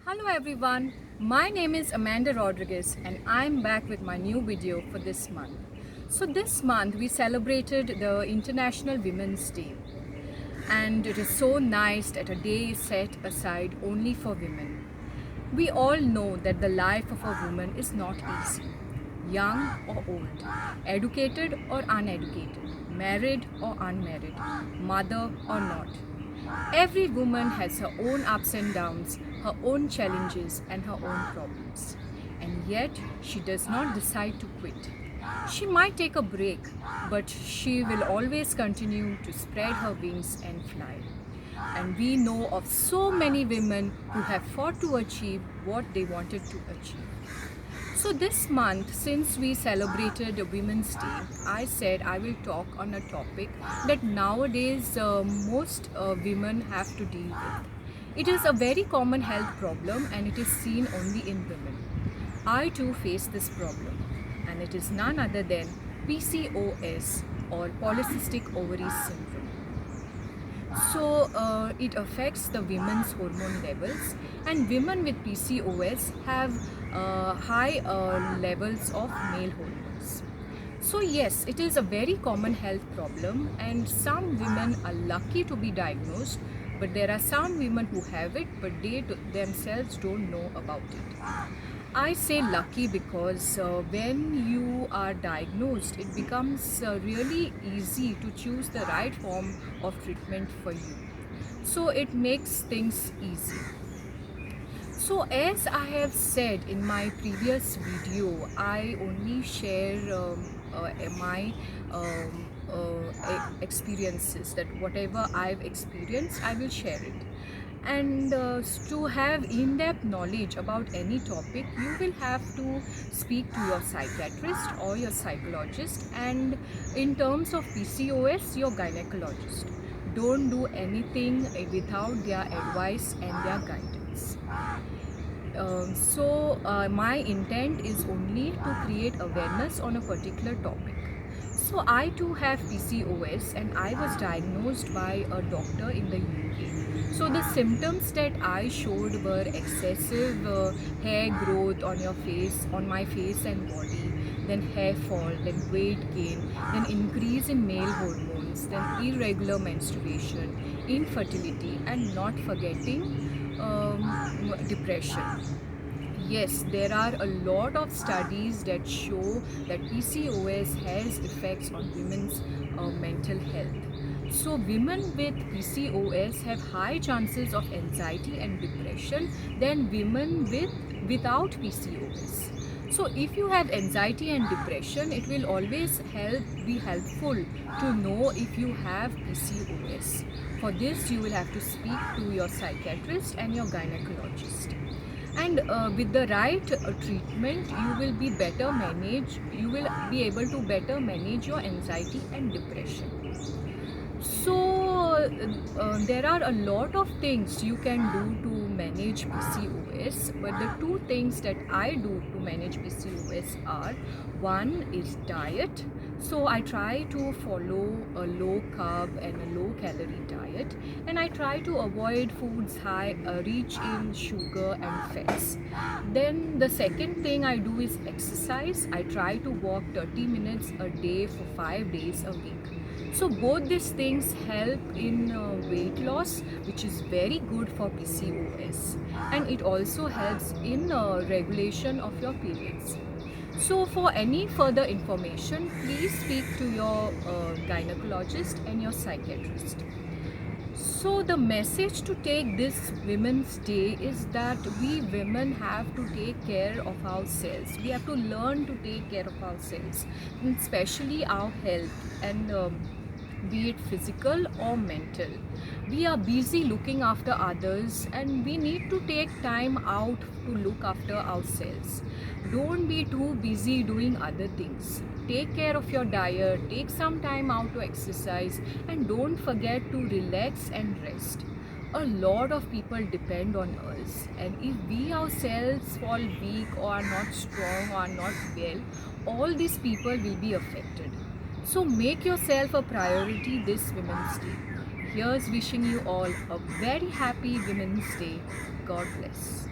Hello everyone, my name is Amanda Rodriguez and I'm back with my new video for this month. So this month we celebrated the International Women's Day, and it is so nice that a day is set aside only for women. We all know that the life of a woman is not easy. Young or old, educated or uneducated, married or unmarried, mother or not. Every woman has her own ups and downs, her own challenges, and her own problems. And yet, she does not decide to quit. She might take a break, but she will always continue to spread her wings and fly. And we know of so many women who have fought to achieve what they wanted to achieve. So this month, since we celebrated Women's Day, I said I will talk on a topic that nowadays most women have to deal with. It is a very common health problem and it is seen only in women. I too face this problem, and it is none other than PCOS or polycystic ovaries syndrome. So it affects the women's hormone levels, and women with PCOS have high levels of male hormones. So yes, it is a very common health problem, and some women are lucky to be diagnosed, but there are some women who have it but they themselves don't know about it. I say lucky because when you are diagnosed, it becomes really easy to choose the right form of treatment for you. So it makes things easy. So as I have said in my previous video, I only share my experiences, that whatever I've experienced, I will share it. And to have in-depth knowledge about any topic, you will have to speak to your psychiatrist or your psychologist, and in terms of PCOS, your gynecologist. Don't do anything without their advice and their guidance. My intent is only to create awareness on a particular topic. So I too have PCOS and I was diagnosed by a doctor in the UK. So the symptoms that I showed were excessive hair growth on my face and body, then hair fall, then weight gain, then increase in male hormones, then irregular menstruation, infertility, and not forgetting depression. Yes, there are a lot of studies that show that PCOS has effects on women's mental health. So women with PCOS have high chances of anxiety and depression than women without PCOS. So if you have anxiety and depression, it will always be helpful to know if you have PCOS. For this, you will have to speak to your psychiatrist and your gynecologist. And with the right treatment, you will be able to better manage your anxiety and depression. So there are a lot of things you can do to manage PCOS, but the two things that I do to manage PCOS are: one is diet. So I try to follow a low carb and a low calorie diet, and I try to avoid foods rich in sugar and fats. Then the second thing I do is exercise. I try to walk 30 minutes a day for 5 days a week. So both these things help in weight loss, which is very good for PCOS, and it also helps in regulation of your periods. So for any further information, please speak to your gynecologist and your psychiatrist. So the message to take this Women's Day is that we women have to take care of ourselves. We have to learn to take care of ourselves, especially our health, and be it physical or mental. We are busy looking after others, and we need to take time out to look after ourselves. Don't be too busy doing other things. Take care of your diet, take some time out to exercise, and don't forget to relax and rest. A lot of people depend on us, and if we ourselves fall weak or are not strong or are not well, all these people will be affected. So make yourself a priority this Women's Day. Here's wishing you all a very happy Women's Day. God bless.